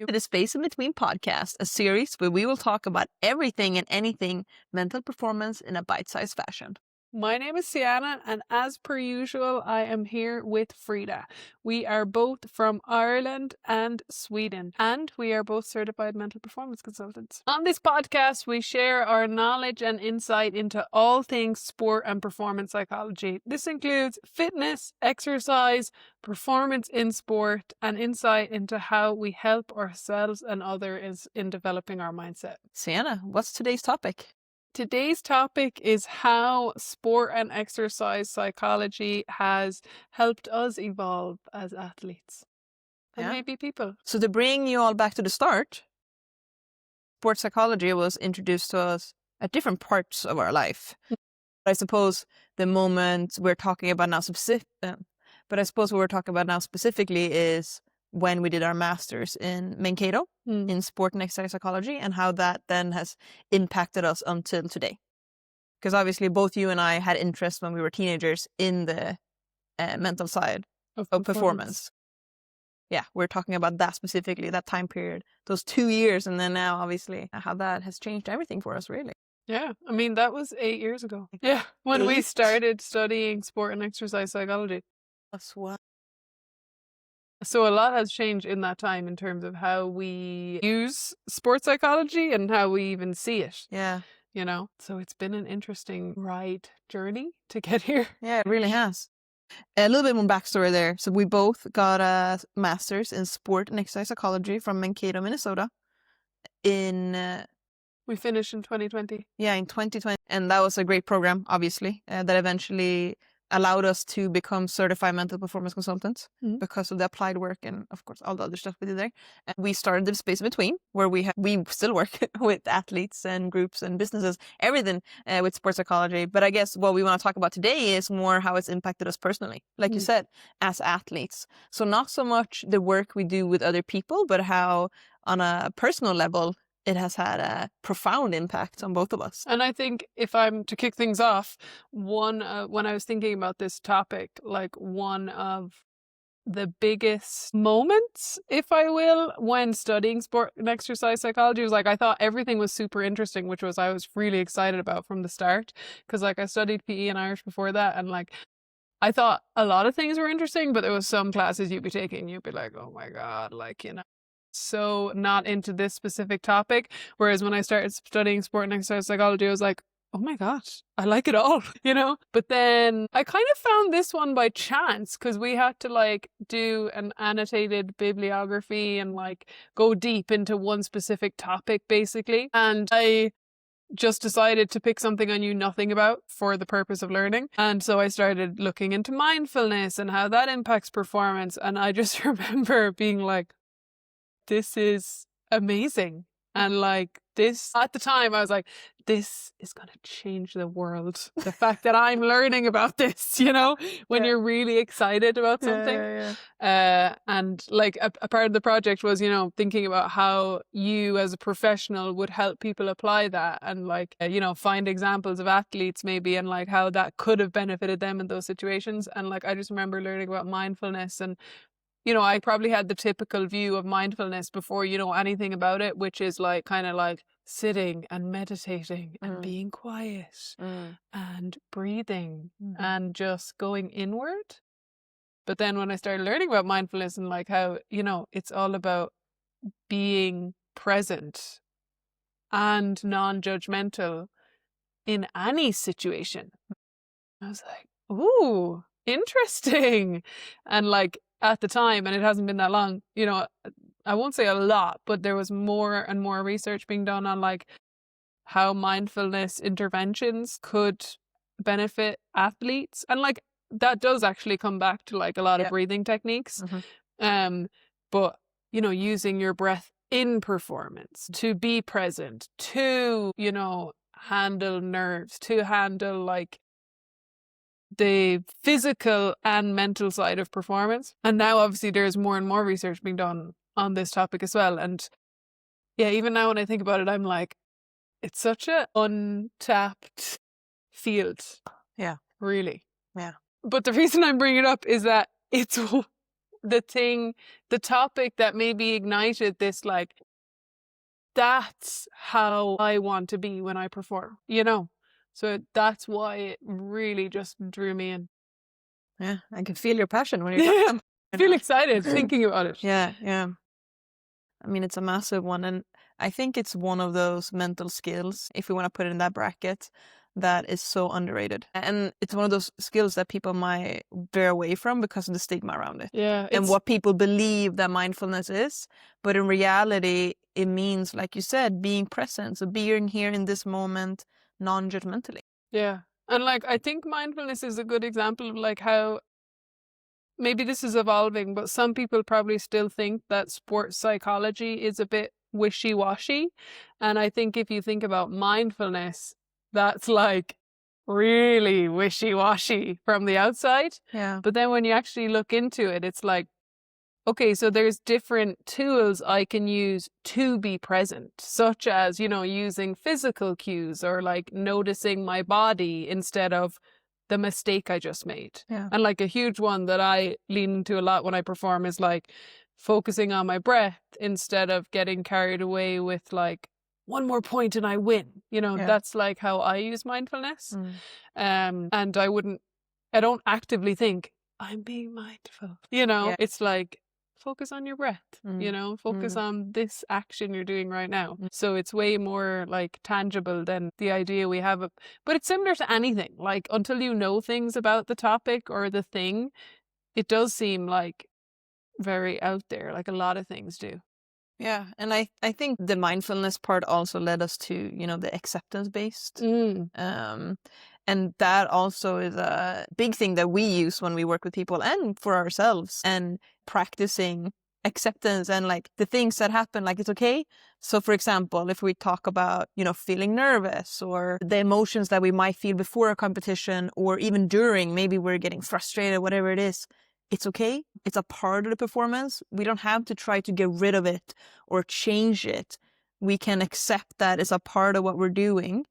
To the Space in Between podcast, a series where we will talk about everything and anything mental performance in a bite-sized fashion. My name is Ciana, and as per usual, I am here with Frida. We are both from Ireland and Sweden, and we are both certified mental performance consultants. On this podcast, we share our knowledge and insight into all things sport and performance psychology. This includes fitness, exercise, performance in sport, and insight into how we help ourselves and others in developing our mindset. Ciana, what's today's topic? Today's topic is how sport and exercise psychology has helped us evolve as athletes and maybe people. So to bring you all back to the start, sports psychology was introduced to us at different parts of our life. I suppose the moment we're talking about now specifically is when we did our masters in Mankato in sport and exercise psychology, and how that then has impacted us until today. Because obviously both you and I had interest when we were teenagers in the mental side of performance. Yeah, we're talking about that specifically, that time period, those 2 years, and then now obviously how that has changed everything for us, really. Yeah, I mean, that was 8 years ago. Yeah, when we started studying sport and exercise psychology. That's what. So a lot has changed in that time in terms of how we use sports psychology and how we even see it. Yeah. You know, so it's been an interesting journey to get here. Yeah, it really has. A little bit more backstory there. So we both got a master's in sport and exercise psychology from Mankato, Minnesota. We finished in 2020. Yeah, in 2020. And that was a great program, obviously, that eventually allowed us to become certified mental performance consultants because of the applied work and, of course, all the other stuff we did there. And we started the Space in Between, where we still work with athletes and groups and businesses, everything with sports psychology. But I guess what we want to talk about today is more how it's impacted us personally, like you said, as athletes. So not so much the work we do with other people, but how on a personal level, it has had a profound impact on both of us. And I think if I'm to kick things off, when I was thinking about this topic, like one of the biggest moments, if I will, when studying sport and exercise psychology was like, I thought everything was super interesting, which was I was really excited about from the start. Because like I studied PE and Irish before that, and like I thought a lot of things were interesting, but there was some classes you'd be taking, you'd be like, oh my God, like, you know, so not into this specific topic. Whereas when I started studying sport and exercise psychology, I was like, oh my gosh, I like it all, you know? But then I kind of found this one by chance because we had to like do an annotated bibliography and like go deep into one specific topic basically. And I just decided to pick something I knew nothing about for the purpose of learning. And so I started looking into mindfulness and how that impacts performance. And I just remember being like, this is amazing. And like this, at the time, I was like, this is going to change the world. The fact that I'm learning about this, you know, when you're really excited about something. And like a part of the project was, you know, thinking about how you as a professional would help people apply that and like, you know, find examples of athletes maybe and like how that could have benefited them in those situations. And like, I just remember learning about mindfulness and, you know, I probably had the typical view of mindfulness before you know anything about it, which is like kind of like sitting and meditating and being quiet and breathing and just going inward. But then when I started learning about mindfulness and like how, you know, it's all about being present and non-judgmental in any situation, I was like, ooh, interesting. And like, at the time, and it hasn't been that long, you know, I won't say a lot, but there was more and more research being done on like how mindfulness interventions could benefit athletes. And like that does actually come back to like a lot of breathing techniques. But, you know, using your breath in performance to be present, to, you know, handle nerves, to handle like the physical and mental side of performance. And now obviously there's more and more research being done on this topic as well. And yeah, even now when I think about it, I'm like, it's such an untapped field. Yeah. Really. Yeah. But the reason I'm bringing it up is that it's the topic that maybe ignited this, like, that's how I want to be when I perform, you know? So that's why it really just drew me in. Yeah, I can feel your passion when you're talking. I feel excited thinking about it. Yeah, yeah. I mean, it's a massive one. And I think it's one of those mental skills, if we want to put it in that bracket, that is so underrated. And it's one of those skills that people might veer away from because of the stigma around it. Yeah. And what people believe that mindfulness is. But in reality, it means, like you said, being present. So being here in this moment, non-judgmentally. Yeah. And like, I think mindfulness is a good example of like how maybe this is evolving, but some people probably still think that sports psychology is a bit wishy-washy. And I think if you think about mindfulness, that's like really wishy-washy from the outside. Yeah. But then when you actually look into it, it's like, okay, so there's different tools I can use to be present, such as, you know, using physical cues or like noticing my body instead of the mistake I just made. Yeah. And like a huge one that I lean into a lot when I perform is like focusing on my breath instead of getting carried away with like one more point and I win. You know, that's like how I use mindfulness. And I don't actively think I'm being mindful. You know, it's like focus on your breath, you know, focus on this action you're doing right now. So it's way more like tangible than the idea we have of, but it's similar to anything. Like until you know things about the topic or the thing, it does seem like very out there, like a lot of things do. Yeah, and I think the mindfulness part also led us to, you know, the acceptance based. And that also is a big thing that we use when we work with people and for ourselves, and practicing acceptance and like the things that happen, like it's okay. So for example, if we talk about, you know, feeling nervous or the emotions that we might feel before a competition or even during, maybe we're getting frustrated, whatever it is, it's okay. It's a part of the performance. We don't have to try to get rid of it or change it. We can accept that it's a part of what we're doing.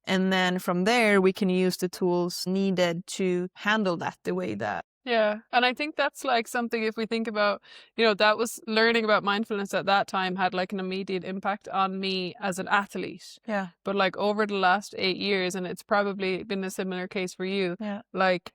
And then from there, we can use the tools needed to handle that the way that. Yeah. And I think that's like something, if we think about, you know, that was learning about mindfulness at that time had like an immediate impact on me as an athlete. Yeah. But like over the last 8 years, and it's probably been a similar case for you, like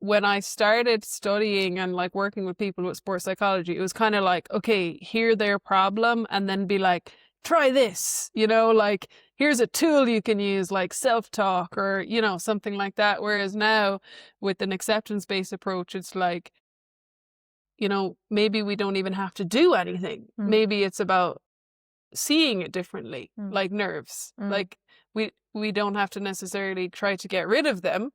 when I started studying and like working with people with sports psychology, it was kind of like, okay, hear their problem and then be like, try this, you know, like here's a tool you can use like self-talk or, you know, something like that. Whereas now with an acceptance-based approach, it's like, you know, maybe we don't even have to do anything. Maybe it's about seeing it differently, like nerves. Like we don't have to necessarily try to get rid of them,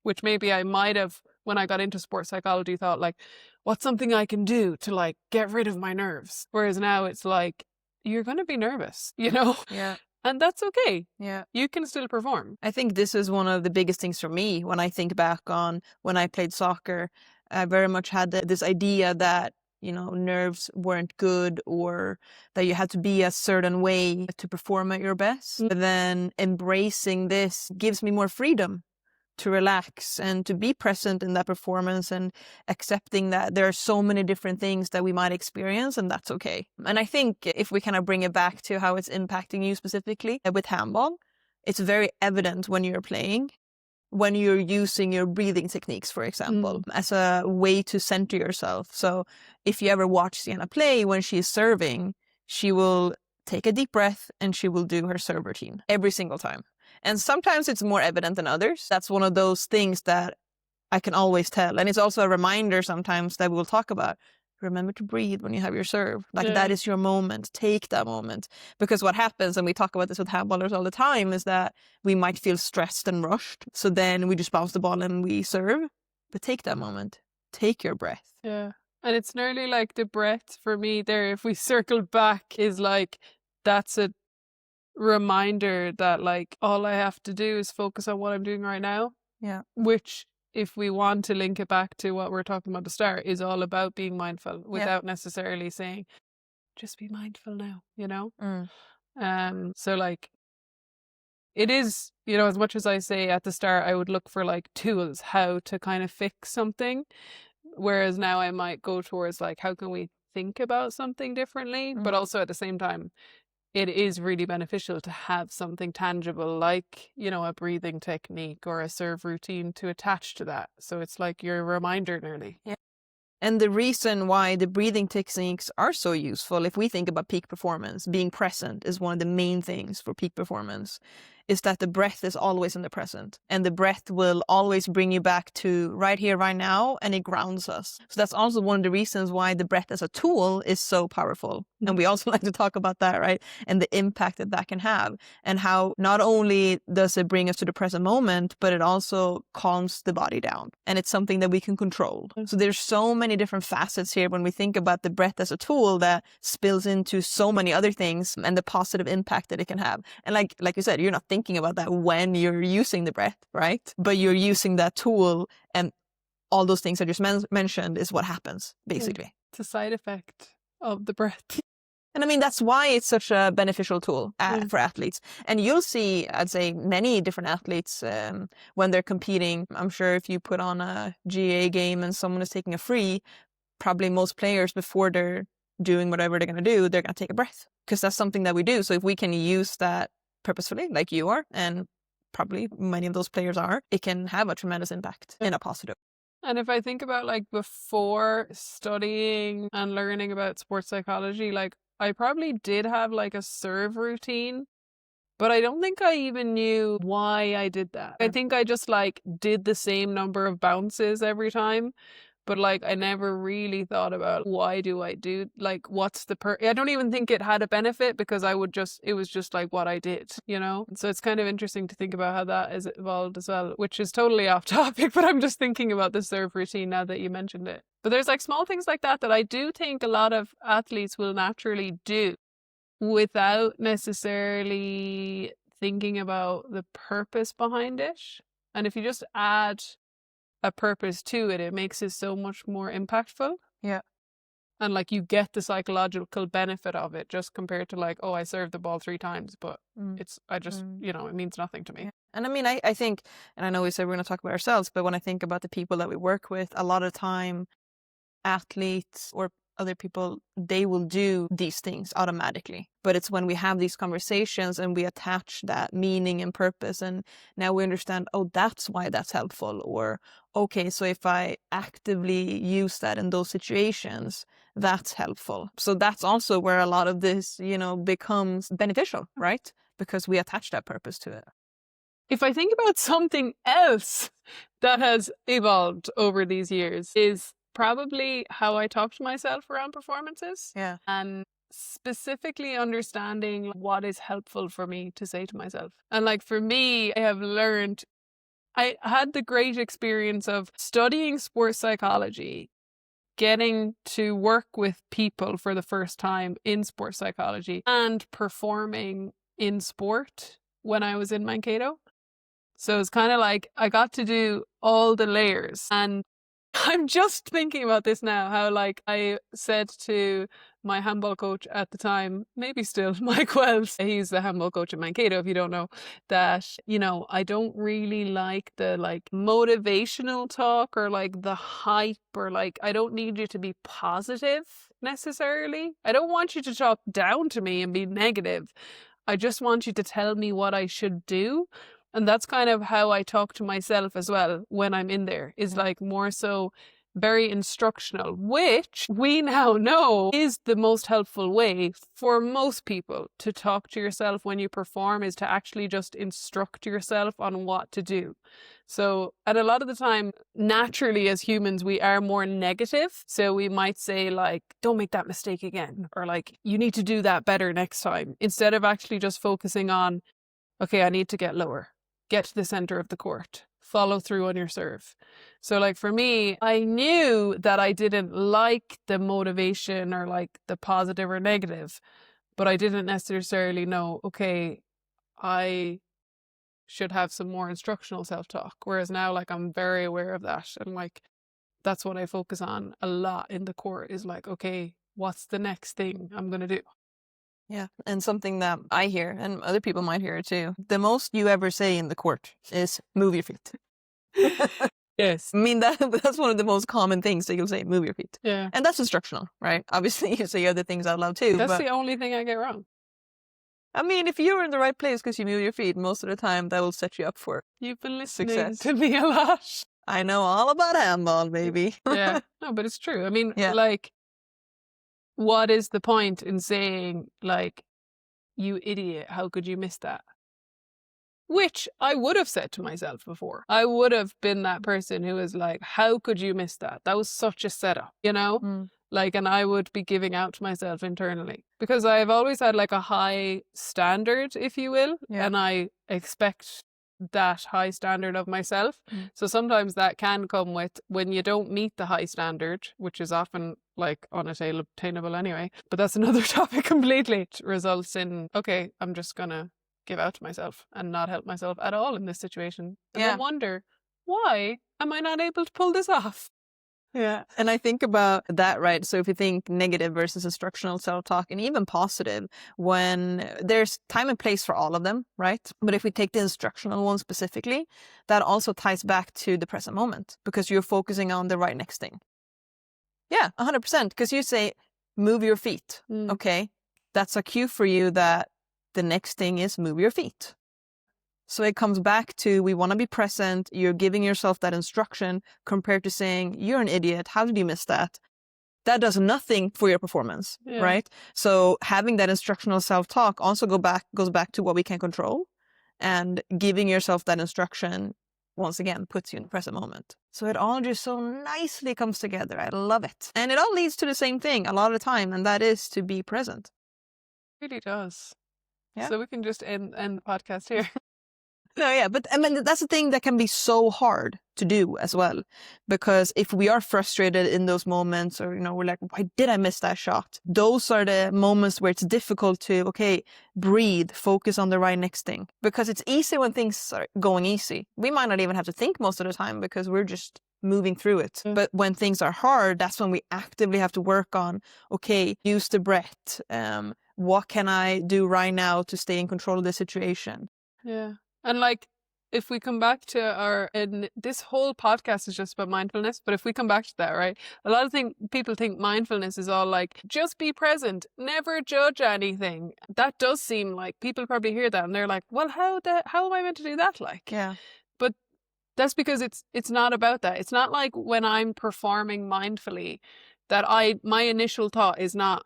which maybe I might have, when I got into sports psychology, thought like, what's something I can do to like get rid of my nerves? Whereas now it's like, you're going to be nervous, you know? Yeah. And that's okay. Yeah. You can still perform. I think this is one of the biggest things for me when I think back on when I played soccer. I very much had this idea that, you know, nerves weren't good or that you had to be a certain way to perform at your best. But then embracing this gives me more freedom to relax and to be present in that performance and accepting that there are so many different things that we might experience and that's okay. And I think if we kind of bring it back to how it's impacting you specifically with handball, it's very evident when you're playing, when you're using your breathing techniques, for example, as a way to center yourself. So if you ever watch Ciana play, when she's serving, she will take a deep breath and she will do her serve routine every single time. And sometimes it's more evident than others. That's one of those things that I can always tell. And it's also a reminder sometimes that we'll talk about. Remember to breathe when you have your serve. Like that is your moment. Take that moment. Because what happens, and we talk about this with handballers all the time, is that we might feel stressed and rushed. So then we just bounce the ball and we serve. But take that moment. Take your breath. Yeah. And it's nearly like the breath for me there, if we circle back, is like, that's a reminder that like all I have to do is focus on what I'm doing right now. Yeah. Which, if we want to link it back to what we're talking about at the start, is all about being mindful without necessarily saying, just be mindful now, you know? So like, it is, you know, as much as I say at the start, I would look for like tools, how to kind of fix something. Whereas now I might go towards like, how can we think about something differently? But also at the same time, it is really beneficial to have something tangible like, you know, a breathing technique or a serve routine to attach to that. So it's like your reminder nearly. Yeah. And the reason why the breathing techniques are so useful, if we think about peak performance, being present is one of the main things for peak performance, is that the breath is always in the present. And the breath will always bring you back to right here, right now, and it grounds us. So that's also one of the reasons why the breath as a tool is so powerful. And we also like to talk about that, right? And the impact that that can have. And how not only does it bring us to the present moment, but it also calms the body down. And it's something that we can control. So there's so many different facets here when we think about the breath as a tool that spills into so many other things and the positive impact that it can have. And like you said, you're not thinking about that when you're using the breath, right? But you're using that tool, and all those things I just mentioned is what happens, basically. It's a side effect of the breath. And I mean, that's why it's such a beneficial tool for athletes. And you'll see, I'd say, many different athletes when they're competing. I'm sure if you put on a GA game and someone is taking a free, probably most players, before they're doing whatever they're going to do, they're going to take a breath, because that's something that we do. So if we can use that purposefully, like you are, and probably many of those players are, it can have a tremendous impact in a positive. And if I think about like before studying and learning about sports psychology, like I probably did have like a serve routine, but I don't think I even knew why I did that. I think I just like did the same number of bounces every time. But like, I never really thought about why do I do, like, what's the I don't even think it had a benefit, because it was just like what I did, you know? So it's kind of interesting to think about how that has evolved as well, which is totally off topic, but I'm just thinking about the serve routine now that you mentioned it. But there's like small things like that I do think a lot of athletes will naturally do without necessarily thinking about the purpose behind it. And if you just add a purpose to it, it makes it so much more impactful. Yeah. And like, you get the psychological benefit of it, just compared to like, oh, I served the ball 3 times, but you know, it means nothing to me. Yeah. And I mean, I think, and I know we said we're going to talk about ourselves, but when I think about the people that we work with, a lot of time athletes or other people, they will do these things automatically. But it's when we have these conversations and we attach that meaning and purpose, and now we understand, oh, that's why that's helpful. Or, okay, so if I actively use that in those situations, that's helpful. So that's also where a lot of this, you know, becomes beneficial, right? Because we attach that purpose to it. If I think about something else that has evolved over these years, is probably how I talk to myself around performances. Yeah. And specifically understanding what is helpful for me to say to myself. And like, for me, I have learned, I had the great experience of studying sports psychology, getting to work with people for the first time in sports psychology, and performing in sport when I was in Mankato. So it's kind of like I got to do all the layers. And I'm just thinking about this now, how like I said to my handball coach at the time, maybe still, Mike Wells, he's the handball coach at Mankato, if you don't know, that, you know, I don't really like the like motivational talk or like the hype, or like, I don't need you to be positive necessarily. I don't want you to talk down to me and be negative. I just want you to tell me what I should do. And that's kind of how I talk to myself as well when I'm in there, is like more so very instructional, which we now know is the most helpful way for most people to talk to yourself when you perform, is to actually just instruct yourself on what to do. So, and a lot of the time, naturally as humans, we are more negative. So we might say like, don't make that mistake again, or like, you need to do that better next time, instead of actually just focusing on, okay, I need to get lower. Get to the center of the court, follow through on your serve. So like, for me, I knew that I didn't like the motivation or like the positive or negative, but I didn't necessarily know, okay, I should have some more instructional self-talk. Whereas now, like, I'm very aware of that. And like, that's what I focus on a lot in the court, is like, okay, what's the next thing I'm going to do? Yeah, and something that I hear, and other people might hear it too, the most you ever say in the court is move your feet. Yes. I mean, that's one of the most common things that you'll say, move your feet. Yeah. And that's instructional, right? Obviously, you say other things out loud too. That's but the only thing I get wrong. I mean, if you're in the right place because you move your feet, most of the time that will set you up for You've been listening success. to me a lot. I know all about handball, baby. Yeah. No, but it's true. I mean, Yeah. like, what is the point in saying, like, you idiot, how could you miss that? Which I would have said to myself before. I would have been that person who was like, how could you miss that? That was such a setup, you know? Mm. Like, and I would be giving out to myself internally because I've always had like a high standard, if you will. Yeah. And I expect that high standard of myself. Mm. So sometimes that can come with when you don't meet the high standard, which is often like unattainable anyway. But that's another topic completely. It results in, okay, I'm just going to give out to myself and not help myself at all in this situation. And Yeah. I wonder, why am I not able to pull this off? Yeah. And I think about that, right? So if you think negative versus instructional self-talk and even positive, when there's time and place for all of them, right? But if we take the instructional one specifically, that also ties back to the present moment because you're focusing on the right next thing. Yeah, 100%. Because you say, move your feet. Okay. That's a cue for you that the next thing is move your feet. So it comes back to we want to be present. You're giving yourself that instruction compared to saying, you're an idiot. How did you miss that? That does nothing for your performance, right? So having that instructional self-talk also goes back to what we can control. And giving yourself that instruction, once again, puts you in the present moment. So it all just so nicely comes together. I love it. And it all leads to the same thing a lot of the time, and that is to be present. It really does. Yeah. So we can just end the podcast here. No, yeah, but I mean, that's the thing that can be so hard to do as well. Because if we are frustrated in those moments or, we're like, why did I miss that shot? Those are the moments where it's difficult to, okay, breathe, focus on the right next thing. Because it's easy when things are going easy. We might not even have to think most of the time because we're just moving through it. But when things are hard, that's when we actively have to work on, okay, use the breath. What can I do right now to stay in control of the situation? Yeah. And like, if we come back to and this whole podcast is just about mindfulness, but if we come back to that, right? A lot of people think mindfulness is all like, just be present, never judge anything. That does seem like people probably hear that and they're like, well, how am I meant to do that? Like, yeah. But that's because it's not about that. It's not like when I'm performing mindfully that my initial thought is not,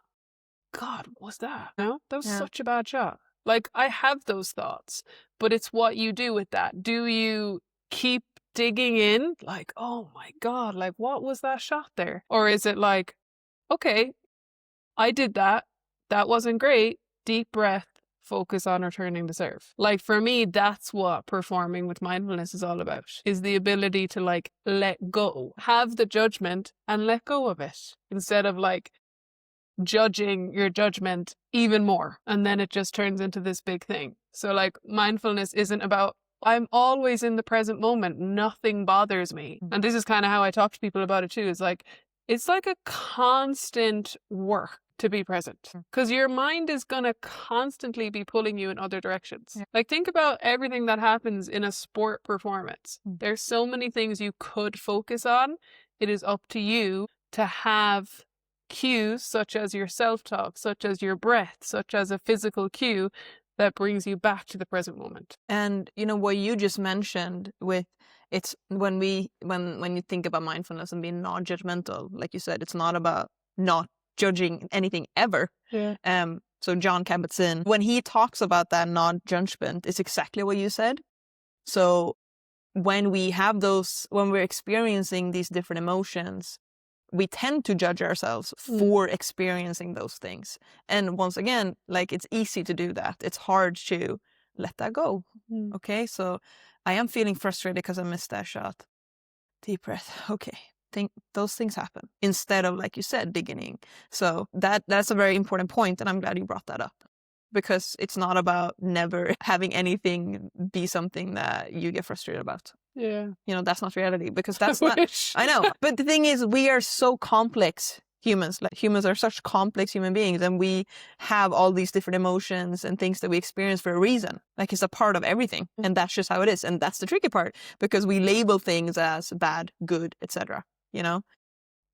God, what was that? No, that was such a bad shot. Like, I have those thoughts, but it's what you do with that. Do you keep digging in? Like, oh my God, like, what was that shot there? Or is it like, okay, I did that. That wasn't great. Deep breath, focus on returning the serve. Like, for me, that's what performing with mindfulness is all about, is the ability to like let go, have the judgment and let go of it instead of like judging your judgment even more, and then it just turns into this big thing. So like, mindfulness isn't about I'm always in the present moment, nothing bothers me. And this is kind of how I talk to people about it too, is like, it's like a constant work to be present because your mind is going to constantly be pulling you in other directions. Like, think about everything that happens in a sport performance. There's so many things you could focus on. It is up to you to have cues such as your self-talk, such as your breath, such as a physical cue that brings you back to the present moment. And what you just mentioned with it's when you think about mindfulness and being non-judgmental, like you said, it's not about not judging anything ever. So John Kabat-Zinn, when he talks about that non-judgment, it's exactly what you said. So when we're experiencing these different emotions, we tend to judge ourselves for experiencing those things. And once again, like, it's easy to do that. It's hard to let that go. Okay, so I am feeling frustrated because I missed that shot. Deep breath. Okay, those things happen. Instead of, like you said, digging in. So that's a very important point, and I'm glad you brought that up. Because it's not about never having anything be something that you get frustrated about. Yeah. That's not reality, because that's not, I know. But the thing is, we are so complex humans. Like humans are such complex human beings, and we have all these different emotions and things that we experience for a reason. Like it's a part of everything, and that's just how it is. And that's the tricky part, because we label things as bad, good, etc. You know,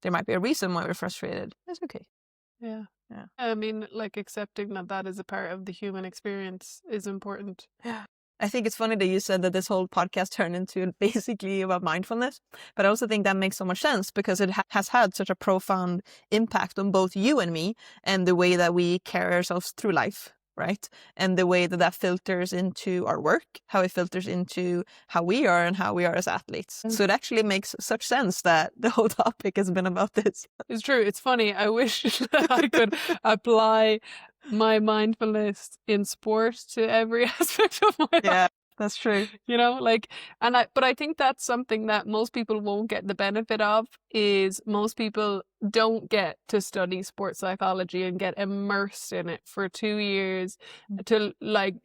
there might be a reason why we're frustrated. That's okay. Yeah. Yeah. I mean, like accepting that that is a part of the human experience is important. Yeah. I think it's funny that you said that this whole podcast turned into basically about mindfulness, but I also think that makes so much sense because it has had such a profound impact on both you and me and the way that we carry ourselves through life, right? And the way that that filters into our work, how it filters into how we are and how we are as athletes. So it actually makes such sense that the whole topic has been about this. It's true. It's funny. I wish that I could apply my mindfulness in sport to every aspect of my life. Yeah, that's true. You know, like, but I think that's something that most people won't get the benefit of, is most people don't get to study sports psychology and get immersed in it for 2 years to like,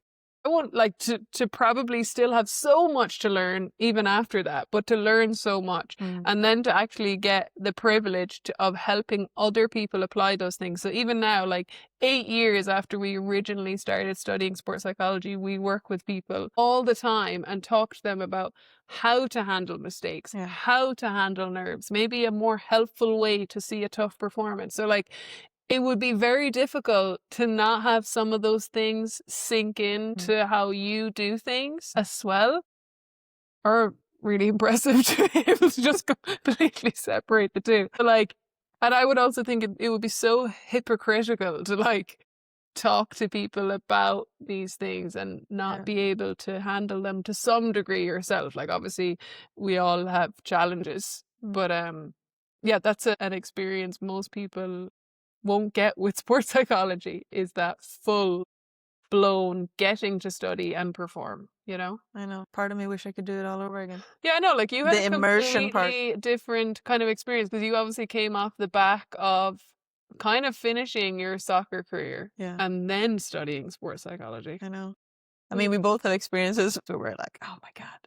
I want like to probably still have so much to learn even after that, but to learn so much and then to actually get the privilege of helping other people apply those things. So even now, like 8 years after we originally started studying sports psychology, we work with people all the time and talk to them about how to handle mistakes, how to handle nerves, maybe a more helpful way to see a tough performance. So like, it would be very difficult to not have some of those things sink into how you do things as well. Or really impressive to be able to just completely separate the two. Like, and I would also think it would be so hypocritical to like talk to people about these things and not be able to handle them to some degree yourself. Like obviously we all have challenges, but yeah, that's an experience most people won't get with sports psychology, is that full blown getting to study and perform, you know? I know. Part of me wish I could do it all over again. Yeah, I know. Like you had The a immersion completely different kind of experience because you obviously came off the back of kind of finishing your soccer career and then studying sports psychology. I know. I mean, we both have experiences where we're like, oh my God,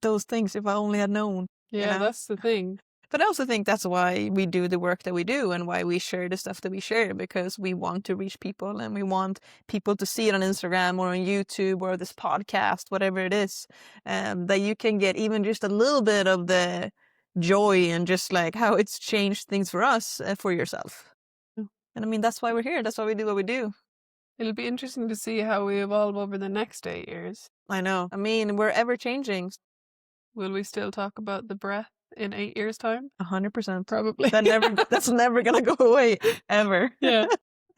those things, if I only had known. Yeah, you know? that's the thing. But I also think that's why we do the work that we do and why we share the stuff that we share, because we want to reach people and we want people to see it on Instagram or on YouTube or this podcast, whatever it is, that you can get even just a little bit of the joy and just like how it's changed things for us for yourself. And I mean, that's why we're here. That's why we do what we do. It'll be interesting to see how we evolve over the next 8 years. I know. I mean, we're ever changing. Will we still talk about the breath in 8 years' time? 100%. Probably. That's never going to go away, ever. Yeah.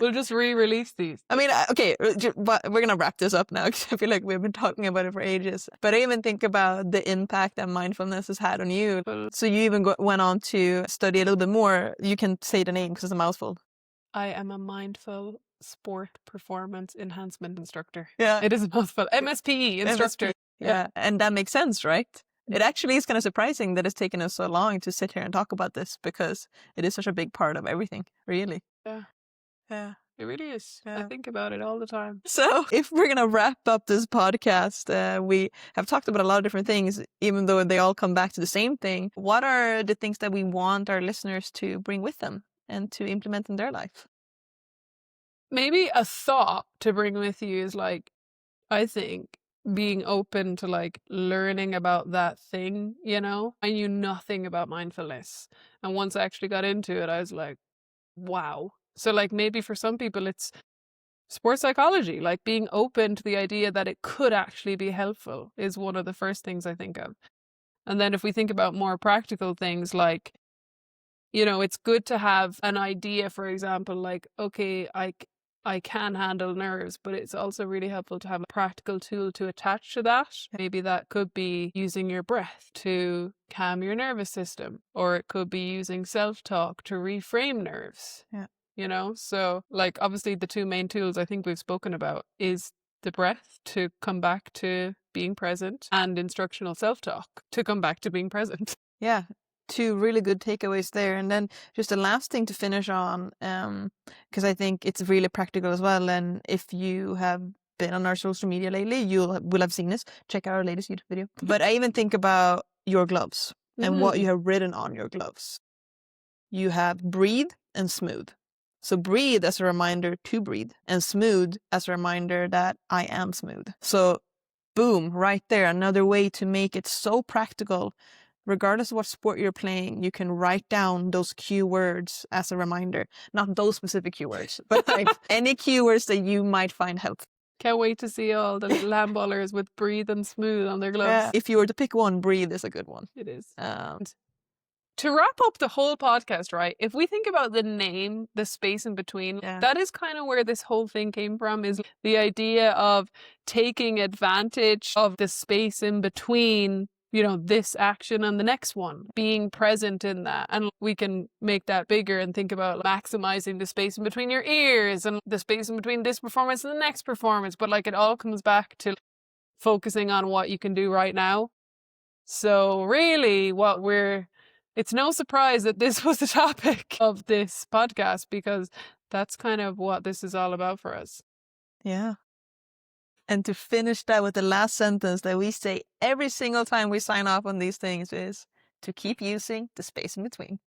We'll just re-release these. I mean, okay, but we're going to wrap this up now because I feel like we've been talking about it for ages. But I even think about the impact that mindfulness has had on you. So you even went on to study a little bit more. You can say the name because it's a mouthful. I am a mindful sport performance enhancement instructor. Yeah. It is a mouthful. MSPE instructor. Yeah. And that makes sense, right? It actually is kind of surprising that it's taken us so long to sit here and talk about this because it is such a big part of everything, really. Yeah. Yeah. It really is. Yeah. I think about it all the time. So if we're going to wrap up this podcast, we have talked about a lot of different things, even though they all come back to the same thing. What are the things that we want our listeners to bring with them and to implement in their life? Maybe a thought to bring with you is like, I think, being open to like learning about that thing, you know? I knew nothing about mindfulness. And once I actually got into it, I was like, wow. So like maybe for some people it's sports psychology, like being open to the idea that it could actually be helpful is one of the first things I think of. And then if we think about more practical things like, you know, it's good to have an idea, for example, like, okay, I can handle nerves, but it's also really helpful to have a practical tool to attach to that. Maybe that could be using your breath to calm your nervous system, or it could be using self-talk to reframe nerves. Yeah. You know, so like obviously the two main tools I think we've spoken about is the breath to come back to being present and instructional self-talk to come back to being present. Yeah. Two really good takeaways there. And then just the last thing to finish on, because I think it's really practical as well. And if you have been on our social media lately, will have seen this. Check out our latest YouTube video. But I even think about your gloves and what you have written on your gloves. You have breathe and smooth. So breathe as a reminder to breathe, and smooth as a reminder that I am smooth. So boom, right there, another way to make it so practical. Regardless of what sport you're playing, you can write down those cue words as a reminder. Not those specific cue words, but like any cue words that you might find helpful. Can't wait to see all the little handballers with breathe and smooth on their gloves. If you were to pick one, breathe is a good one. It is. To wrap up the whole podcast, right? If we think about the name, the space in between, that is kind of where this whole thing came from, is the idea of taking advantage of the space in between, you know, this action and the next one, being present in that. And we can make that bigger and think about maximizing the space in between your ears and the space in between this performance and the next performance. But like, it all comes back to focusing on what you can do right now. So really it's no surprise that this was the topic of this podcast, because that's kind of what this is all about for us. Yeah. And to finish that with the last sentence that we say every single time we sign off on these things is to keep using the space in between.